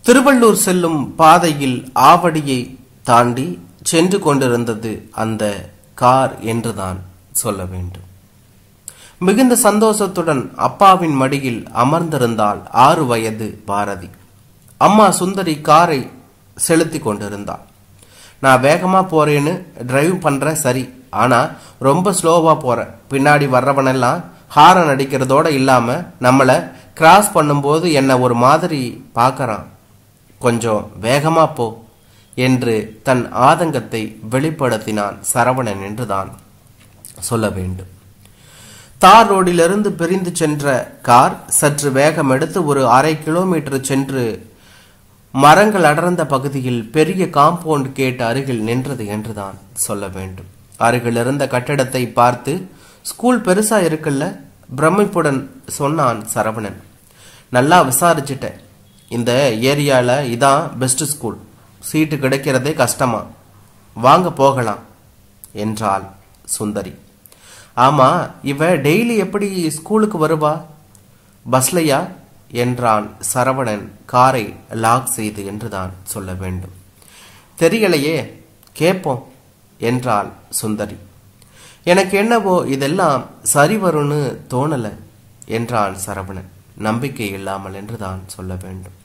திருவள்ளூர் செல்லும் பாதையில் ஆவடியை தாண்டி சென்று கொண்டிருந்தது அந்த கார் என்றுதான் சொல்ல வேண்டும். மிகுந்த சந்தோஷத்துடன் அப்பாவின் மடியில் அமர்ந்திருந்தாள் 6 வயது பாரதி. அம்மா சுந்தரி காரை செலுத்தி கொண்டிருந்தாள். நான் வேகமா போறேன்னு டிரைவ் பண்ற, சரி, ஆனா ரொம்ப ஸ்லோவா போற. பின்னாடி வர்றவனெல்லாம் ஹாரன் அடிக்கிறதோட இல்லாம நம்மள கிராஸ் பண்ணும்போது என்ன ஒரு மாதிரி பாக்கறான். கொஞ்சம் வேகமா போ என்று தன் ஆதங்கத்தை வெளிப்படுத்தினான் சரவணன் என்றுதான் சொல்ல வேண்டும். தார் ரோடிலிருந்து பிரிந்து சென்ற கார் சற்று வேகம் எடுத்து ஒரு 1/2 கிலோமீட்டர் சென்று மரங்கள் அடர்ந்த பகுதியில் பெரிய காம்பவுண்ட் கேட் அருகில் நின்றது என்றுதான் சொல்ல வேண்டும். அருகில் இருந்த கட்டிடத்தை பார்த்து, ஸ்கூல் பெருசா இருக்குல்ல, பிரமிப்புடன் சொன்னான் சரவணன். நல்லா விசாரிச்சுட்டேன். இந்த ஏரியால இதான் பெஸ்ட் ஸ்கூல். சீட்டு கிடைக்கிறதே கஷ்டமா, வாங்க போகலாம் என்றாள் சுந்தரி. ஆமா, இவ டெய்லி எப்படி ஸ்கூலுக்கு வருவா? பஸ்லையா என்றான் சரவணன் காரை லாக் செய்து என்றுதான் சொல்ல வேண்டும். தெரியலையே, கேட்போம் என்றாள் சுந்தரி. எனக்கு என்னவோ இதெல்லாம் சரி வரும்னு தோணல என்றான் சரவணன் நம்பிக்கை இல்லாமல் என்றுதான் சொல்ல வேண்டும்.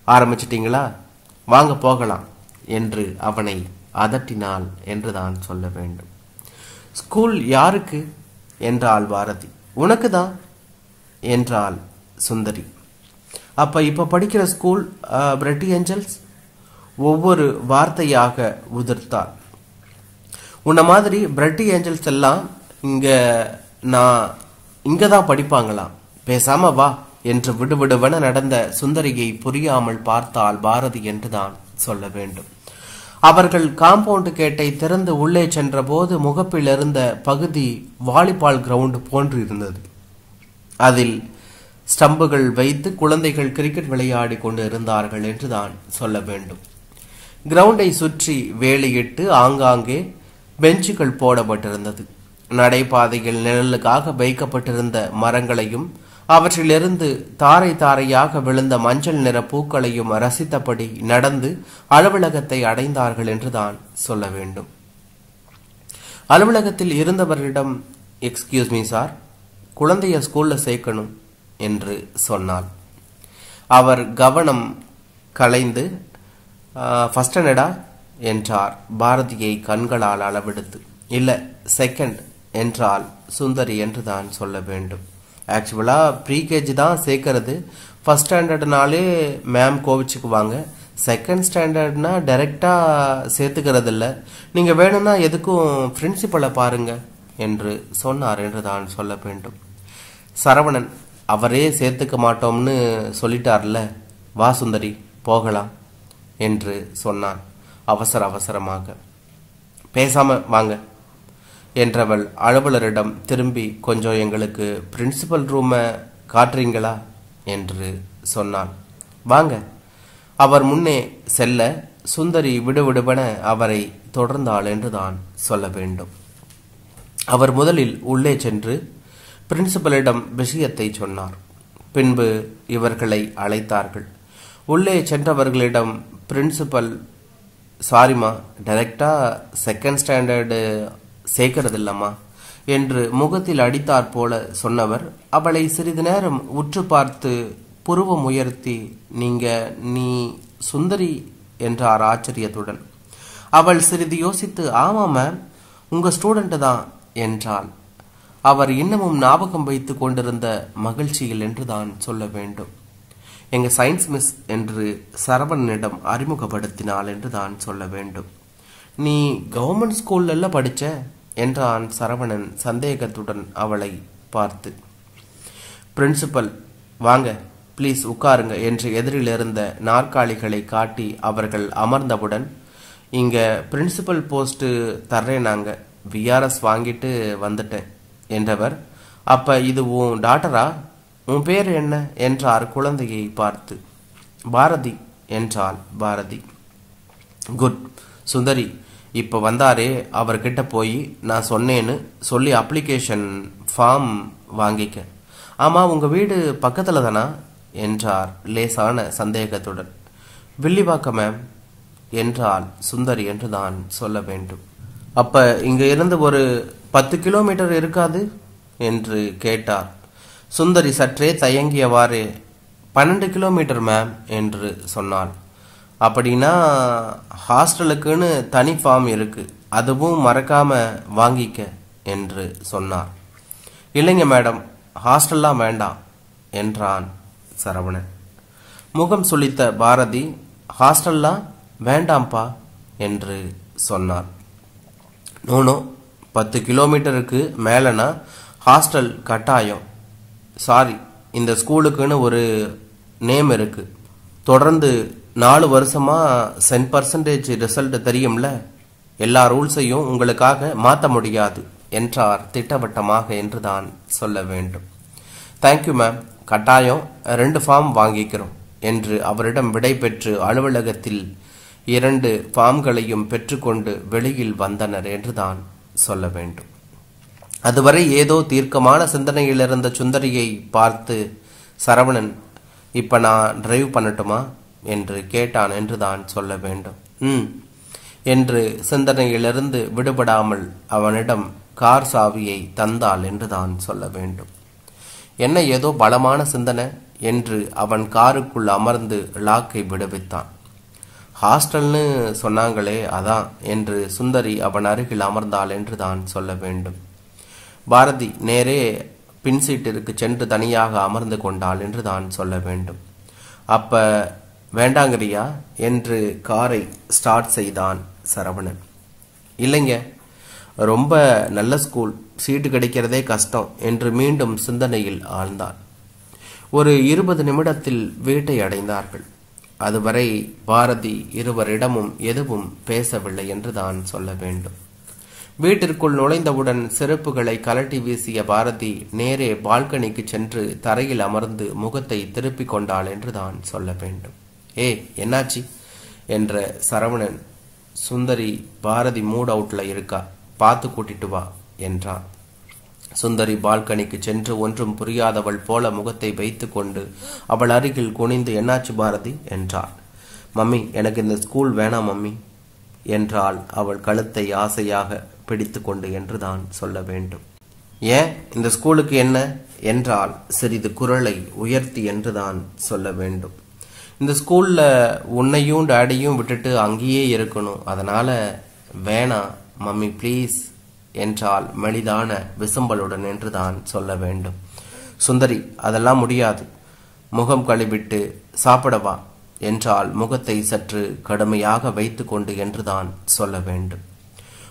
ஆரம்பிச்சிட்டீங்களா, வாங்க போகலாம் என்று அவனை அதட்டினாள் என்றுதான் சொல்ல வேண்டும். ஸ்கூல் யாருக்கு என்றாள் பாரதி. உனக்குதான் என்றாள் சுந்தரி. அப்ப இப்ப படிக்கிற ஸ்கூல் பிரெட்டி ஏஞ்சல்ஸ் ஒவ்வொரு வார்த்தையாக உதிர்த்தாள். உன்ன மாதிரி பிரெட்டி ஏஞ்சல்ஸ் எல்லாம் இங்கதான் படிப்பாங்களாம், பேசாம வா என்று விடுவிடுவென நடந்த சுந்தரியை புரியாமல் பார்த்தாள் பாரதி என்றுதான் சொல்ல வேண்டும். அவர்கள் காம்பவுண்ட் கேட்டை திறந்து உள்ளே சென்ற போது முகப்பில் இருந்த பகுதி வாலிபால் கிரவுண்ட் போன்று இருந்தது. அதில் ஸ்டம்புகள் வைத்து குழந்தைகள் கிரிக்கெட் விளையாடி கொண்டு இருந்தார்கள் என்றுதான் சொல்ல வேண்டும். கிரவுண்டை சுற்றி வேலியிட்டு ஆங்காங்கே பெஞ்சுகள் போடப்பட்டிருந்தது. நடைபாதையில் நிழலுக்காக வைக்கப்பட்டிருந்த மரங்களையும் அவற்றிலிருந்து தாரை தாரையாக விழுந்த மஞ்சள் நிற பூக்களையும் ரசித்தபடி நடந்து அலுவலகத்தை அடைந்தார்கள் என்றுதான் சொல்ல வேண்டும். அலுவலகத்தில் இருந்தவரிடம், எக்ஸ்கியூஸ் மீ சார், குழந்தைய ஸ்கூல்ல சேர்க்கணும் என்று சொன்னாள். அவர் கவனம் கலைந்து, ஃபர்ஸ்ட் ஸ்டாண்டர்டா என்றார் பாரதியை கண்களால் அளவெடுத்து. இல்ல, செகண்ட் என்றால் சுந்தரி என்றுதான் சொல்ல வேண்டும். ஆக்சுவலா ப்ரீகேஜி தான் சேர்க்கறது. ஃபர்ஸ்ட் ஸ்டாண்டர்ட்னாலே மேம் கோவிச்சுக்குவாங்க. செகண்ட் ஸ்டாண்டர்ட்னா டைரக்டா சேர்த்துக்கிறது இல்ல. நீங்க வேணும்னா எதுக்கும் பிரின்சிபலை பாருங்க என்று சொன்னார் என்றுதான் சொல்ல வேண்டும். சரவணன், அவரே சேர்த்துக்க மாட்டோம்னு சொல்லிட்டார்ல, வா சுந்தரி போகலாம் என்று சொன்னான் அவசரமாக. பேசாம வாங்க என்றவள் அலுவலரிடம் திரும்பி, கொஞ்சம் எங்களுக்கு பிரின்சிபல் ரூமை காட்டுறீங்களா என்று சொன்னாள். வாங்க. அவர் முன்னே செல்ல சுந்தரி விடுவிடுவென அவரை தொடர்ந்தாள் என்றுதான் சொல்ல வேண்டும். அவர் முதலில் உள்ளே சென்று பிரின்சிபலிடம் விஷயத்தை சொன்னார். பின்பு இவர்களை அழைத்தார்கள். உள்ளே சென்றவர்களிடம் பிரின்சிபல், சாரிமா, டைரக்டா செகண்ட் ஸ்டாண்டர்டு சேர்க்கறது இல்லம்மா என்று முகத்தில் அடித்தாற் போல சொன்னவர் அவளை சிறிது நேரம் உற்று பார்த்து புருவம் உயர்த்தி, நீ சுந்தரி என்றார் ஆச்சரியத்துடன். அவள் சிறிது யோசித்து, ஆமா மேம், உங்க ஸ்டூடெண்ட் தான் என்றாள். அவர் இன்னமும் ஞாபகம் வைத்துக் கொண்டிருந்த மகிழ்ச்சியில் என்றுதான் சொல்ல வேண்டும். எங்க சயின்ஸ் மிஸ் என்று சரவணனிடம் அறிமுகப்படுத்தினாள் என்றுதான் சொல்ல வேண்டும். நீ கவர்மெண்ட் ஸ்கூல்ல படிச்ச என்றான் சரவணன் சந்தேகத்துடன் அவளை பார்த்து. பிரின்சிபல், வாங்க பிளீஸ் உட்காருங்க என்று எதிரில் இருந்த நாற்காலிகளை காட்டி அவர்கள் அமர்ந்தவுடன், இங்க பிரின்சிபல் போஸ்ட் தர்றேனாங்க, விஆர்எஸ் வாங்கிட்டு வந்துட்டேன் என்றவர், அப்ப இது உன் டாட்டரா? உன் பேர் என்ன என்றார் குழந்தையை பார்த்து. பாரதி என்றாள் பாரதி. குட். சுந்தரி, இப்ப வந்தாரே அவர்கிட்ட போய் நான் சொன்னேன்னு சொல்லி அப்ளிகேஷன் ஃபார்ம் வாங்கிக்க. ஆமா, உங்க வீடு பக்கத்துல தானா என்றார் லேசான சந்தேகத்துடன். வில்லிவாக்கம் மேம் என்றால் சுந்தரி என்று தான் சொல்ல வேண்டும். அப்ப இங்க இருந்து ஒரு 10 கிலோமீட்டர் இருக்காது என்று கேட்டார். சுந்தரி சற்றே தயங்கியவாறு 12 கிலோமீட்டர் மேம் என்று சொன்னாள். அப்படின்னா ஹாஸ்டலுக்குன்னு தனி ஃபார்ம் இருக்கு, அதுவும் மறக்காம வாங்கிக்க என்று சொன்னார். இல்லைங்க மேடம், ஹாஸ்டல்லாம் வேண்டாம் என்றான் சரவணன். முகம் சுளித்த பாரதி, ஹாஸ்டல்லாம் வேண்டாம்பா என்று சொன்னார். நோனோ, 10 கிலோமீட்டருக்கு மேலனா ஹாஸ்டல் கட்டாயம். சாரி, இந்த ஸ்கூலுக்குன்னு ஒரு நேம் இருக்கு. தொடர்ந்து 4 வருஷமா 10% ரிசல்ட் தெரியும்ல, எல்லா ரூல்ஸையும் உங்களுக்காக மாற்ற முடியாது என்றார் திட்டவட்டமாக என்று தான் சொல்ல வேண்டும். தேங்க்யூ மேம், கட்டாயம் 2 ஃபார்ம் வாங்கிக்கிறோம் என்று அவரிடம் விடை பெற்று அலுவலகத்தில் 2 ஃபார்ம்களையும் பெற்றுக்கொண்டு வெளியில் வந்தனர் என்று தான் சொல்ல வேண்டும். அதுவரை ஏதோ தீர்க்கமான சிந்தனையில் இருந்த சுந்தரியை பார்த்து சரவணன், இப்ப நான் டிரைவ் பண்ணட்டுமா என்று கேட்டான் என்று தான் சொல்ல வேண்டும். என்று சிந்தனையிலிருந்து விடுபடாமல் அவனிடம் கார் சாவியை தந்தாள் என்று தான் சொல்ல வேண்டும். என்ன ஏதோ பலமான சிந்தனை என்று அவன் காருக்குள் அமர்ந்து லாக்கை விடுவித்தான். ஹாஸ்டல்னு சொன்னாங்களே அதான் என்று சுந்தரி அவன் அருகில் அமர்ந்தாள் என்று தான் சொல்ல வேண்டும். பாரதி நேரே பின்சீட்டிற்கு சென்று தனியாக அமர்ந்து கொண்டாள் என்று தான் சொல்ல வேண்டும். அப்ப வேண்டாங்கிறியா என்று காரை ஸ்டார்ட் செய்தான் சரவணன். இல்லைங்க, ரொம்ப நல்ல ஸ்கூல், சீட்டு கிடைக்கிறதே கஷ்டம் என்று மீண்டும் சிந்தனையில் ஆழ்ந்தான். ஒரு 20 நிமிடத்தில் வீட்டை அடைந்தார்கள். அதுவரை பாரதி இருவரிடமும் எதுவும் பேசவில்லை என்று தான் சொல்ல வேண்டும். வீட்டிற்குள் நுழைந்தவுடன் செருப்புகளை கலட்டி வீசிய பாரதி நேரே பால்கனிக்கு சென்று தரையில் அமர்ந்து முகத்தை திருப்பிக் கொண்டாள் என்று தான் சொல்ல வேண்டும். என்னாச்சு என்ற சரவணன், சுந்தரி பாரதி மூட் அவுட்ல இருக்கா, பார்த்து கூட்டிட்டு வா என்றான். சுந்தரி பால்கனிக்கு சென்று ஒன்றும் புரியாதவள் போல முகத்தை வைத்து கொண்டு அவள் அருகில் குனிந்து, என்னாச்சு பாரதி என்றாள். மம்மி, எனக்கு இந்த ஸ்கூல் வேணாம் மம்மி என்றாள் அவள் கழுத்தை ஆசையாக பிடித்து கொண்டு என்று தான் சொல்ல வேண்டும். ஏன், இந்த ஸ்கூலுக்கு என்ன என்றால் சிறிது குரலை உயர்த்தி என்று தான் சொல்ல வேண்டும். இந்த ஸ்கூல்ல உன்னையும் டாடியும் விட்டுட்டு அங்கேயே இருக்கணும், அதனால வேணாம் மம்மி ப்ளீஸ் என்றால் மெலிதான விசும்பலுடன் என்று தான் சொல்ல வேண்டும். சுந்தரி, அதெல்லாம் முடியாது, முகம் கழுவிட்டு சாப்பிடவா என்றால் முகத்தை சற்று கடுமையாக வைத்து கொண்டு என்று தான் சொல்ல வேண்டும்.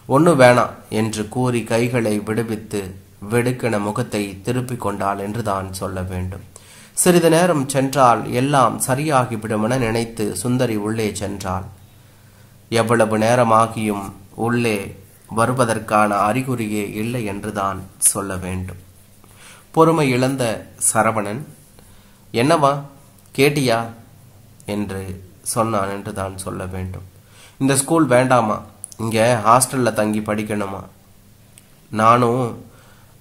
ஒண்ணு வேணாம் என்று கூறி கைகளை விடுவித்து வெடுக்கென முகத்தை திருப்பிக் கொண்டாள் என்று தான் சொல்ல வேண்டும். சிறிது நேரம் சென்றால் எல்லாம் சரியாகிவிடும் என நினைத்து சுந்தரி உள்ளே சென்றாள். எவ்வளவு நேரமாகியும் உள்ளே வருவதற்கான அறிகுறியே இல்லை என்றுதான் சொல்ல வேண்டும். பொறுமை இழந்த சரவணன், என்னவா கேட்டியா என்று சொன்னான் என்று தான் சொல்ல வேண்டும். இந்த ஸ்கூல் வேண்டாமா, இங்க ஹாஸ்டல்ல தங்கி படிக்கணுமா, நானும்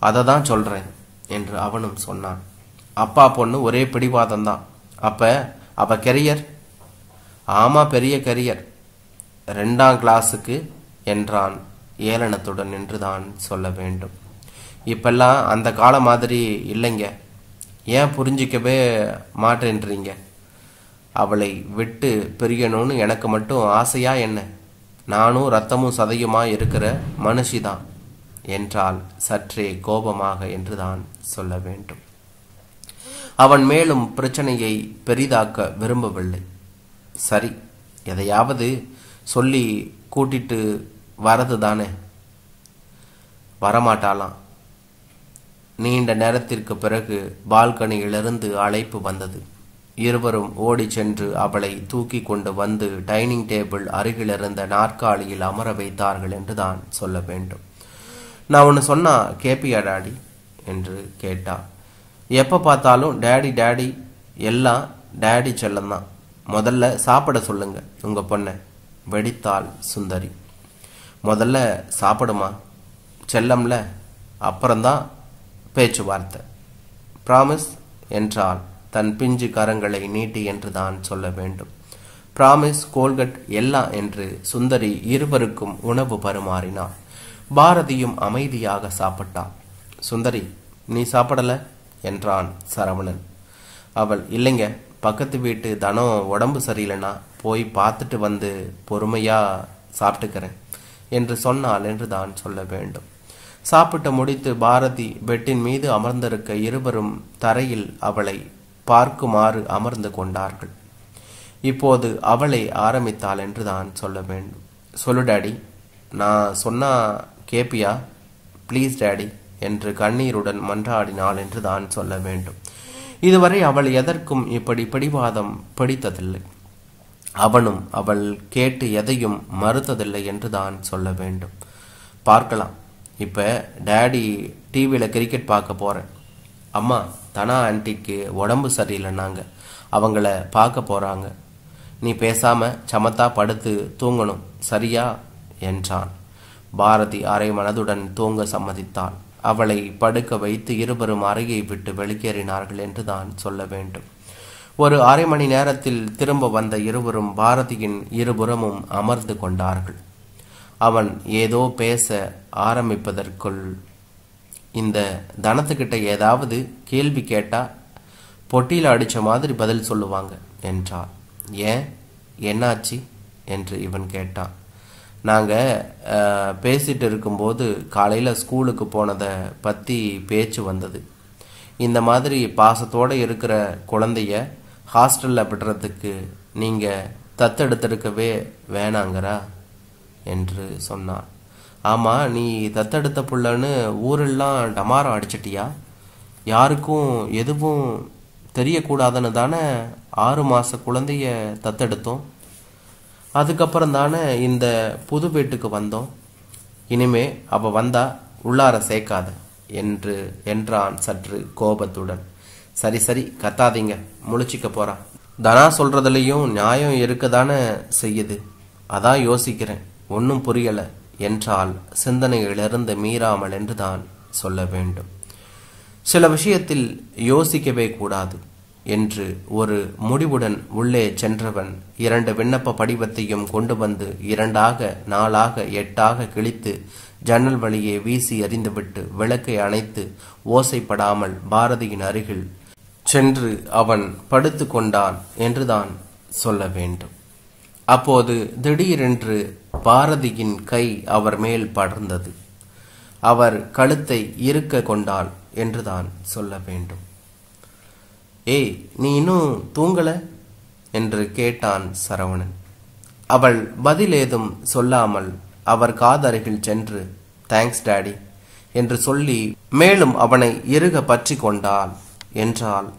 அதை தான் சொல்றேன் என்று அவனும் சொன்னான். அப்பா பொண்ணு ஒரே பிடிவாதம் தான். அப்ப அவ கெரியர்? ஆமா, பெரிய கெரியர், 2ஆம் கிளாஸுக்கு என்றான் ஏளனத்துடன் என்று தான் சொல்ல வேண்டும். இப்பெல்லாம் அந்த காலம் மாதிரி இல்லைங்க, ஏன் புரிஞ்சிக்கவே மாட்டேன்றீங்க? அவளை விட்டு பிரியணும்னு எனக்கு மட்டும் ஆசையா என்ன? நானும் ரத்தமும் சதையுமா இருக்கிற மனுஷிதான் என்றால் சற்றே கோபமாக என்று தான் சொல்ல வேண்டும். அவன் மேலும் பிரச்சனையை பெரிதாக்க விரும்பவில்லை. சரி, எதையாவது சொல்லி கூட்டிட்டு வரது தானே. வரமாட்டாளாம். நீண்ட நேரத்திற்கு பிறகு பால்கனியிலிருந்து அழைப்பு வந்தது. இருவரும் ஓடி சென்று அவளை தூக்கி கொண்டு வந்து டைனிங் டேபிள் அருகிலிருந்த நாற்காலியில் அமர வைத்தார்கள் என்று தான் சொல்ல வேண்டும். நான் ஒன்று சொன்னா கேப்பியா டாடி என்று கேட்டா. எப்ப பார்த்தாலும் டேடி டேடி, எல்லாம் டேடி செல்லம்தான், முதல்ல சாப்பிட சொல்லுங்க உங்க பொண்ணை வெடித்தாள் சுந்தரி. முதல்ல சாப்பிடுமா செல்லம்ல, அப்புறம்தான் பேச்சுவார்த்தை, ப்ராமிஸ் என்றால் தன் பிஞ்சு கரங்களை நீட்டி என்று தான் சொல்ல வேண்டும். பிராமிஸ், கோல்கட் எல்லாம் என்று சுந்தரி இருவருக்கும் உணவு பரிமாறினாள். பாரதியும் அமைதியாக சாப்பிட்டாள். சுந்தரி, நீ சாப்பிடல என்றான் சரவணன். அவள், இல்லைங்க, பக்கத்து வீட்டு தனம் உடம்பு சரியில்லைன்னா போய் பார்த்துட்டு வந்து பொறுமையா சாப்பிட்டுக்கிறேன் என்று சொன்னாள் என்று தான் சொல்ல வேண்டும். சாப்பிட்டு முடித்து பாரதி பெட்டின் மீது அமர்ந்திருக்க இருவரும் தரையில் அவளை பார்க்குமாறு அமர்ந்து கொண்டார்கள். இப்போது அவளை ஆரம்பித்தாள் என்று தான் சொல்ல வேண்டும். சொல்லு டாடி, நான் சொன்னா கேப்பியா? ப்ளீஸ் டாடி என்று கண்ணீருடன் மன்றாடினாள் என்று தான் சொல்ல வேண்டும். இதுவரை அவள் எதற்கும் இப்படி பிடிவாதம் பிடித்ததில்லை. அவனும் அவள் கேட்டு எதையும் மறுத்ததில்லை என்று தான் சொல்ல வேண்டும். பார்க்கலாம், இப்ப டாடி டிவியில் கிரிக்கெட் பார்க்க போறேன். அம்மா, தனா ஆன்டிக்கு உடம்பு சரியில்லைன்னாங்க, அவங்கள பார்க்க போறாங்க. நீ பேசாம சமத்தா படுத்து தூங்கணும், சரியா என்றான். பாரதி அரை மனதுடன் தூங்க சம்மதித்தாள். அவளை படுக்க வைத்து இருவரும் அறையை விட்டு வெளியேறினார்கள் என்று தான் சொல்ல வேண்டும். ஒரு அரை மணி நேரத்தில் திரும்ப வந்த இருவரும் பாரதியின் இருபுறமும் அமர்ந்து கொண்டார்கள். அவன் ஏதோ பேச ஆரம்பிப்பதற்குள், இந்த தனத்துக்கிட்ட ஏதாவது கேள்வி கேட்டா பொட்டியில் அடிச்ச மாதிரி பதில் சொல்லுவாங்க என்றார். ஏன், என்னாச்சு என்று இவன் கேட்டான். நாங்கள் பேசிட்டு இருக்கும்போது காலையில் ஸ்கூலுக்கு போனதை பற்றி பேச்சு வந்தது. இந்த மாதிரி பாசத்தோடு இருக்கிற குழந்தைய ஹாஸ்டலில் விடுறதுக்கு நீங்கள் தத்தெடுத்திருக்கவே வேணாங்கிறா என்று சொன்னான். ஆமாம், நீ தத்தெடுத்த புள்ளன்னு ஊரெல்லாம் டமாரம் அடிச்சிட்டியா? யாருக்கும் எதுவும் தெரியக்கூடாதுன்னு தானே 6 மாத குழந்தைய தத்தெடுத்தோம். அதுக்கப்புறம் தானே இந்த புது வீட்டுக்கு வந்தோம். இனிமே அவ வந்தா உள்ளார சேர்க்காத என்றான் சற்று கோபத்துடன். சரி சரி, கத்தாதீங்க, முழிச்சிக்க போறா. தனா சொல்றதுலயும் நியாயம் இருக்கதானே செய்யுது. அதான் யோசிக்கிறேன், ஒன்னும் புரியல என்றால் சிந்தனையிலிருந்து மீறாமல் என்று தான் சொல்ல வேண்டும். சில விஷயத்தில் யோசிக்கவே கூடாது என்று ஒரு முடிவுடன் உள்ளே சென்றவன் 2 விண்ணப்ப படிவத்தையும் கொண்டு வந்து 2ஆக 4ஆக 8ஆக கிழித்து ஜன்னல் வழியே வீசி எறிந்துவிட்டு விளக்கை அணைத்து ஓசைப்படாமல் பாரதியின் அருகில் சென்று அவன் படுத்து கொண்டான் என்றுதான் சொல்ல வேண்டும். அப்போது திடீரென்று பாரதியின் கை அவர் மேல் படர்ந்தது. அவர் கழுத்தை இறுக்க கொண்டாள் என்றுதான் சொல்ல வேண்டும். ஏய், நீ இன்னும் தூங்கல என்று கேட்டான் சரவணன். அவள் பதில் ஏதும் சொல்லாமல் அவர் காதருகில் சென்று தேங்க்ஸ் டாடி என்று சொல்லி மேலும் அவனை இறுக பற்றி கொண்டாள் என்றான்.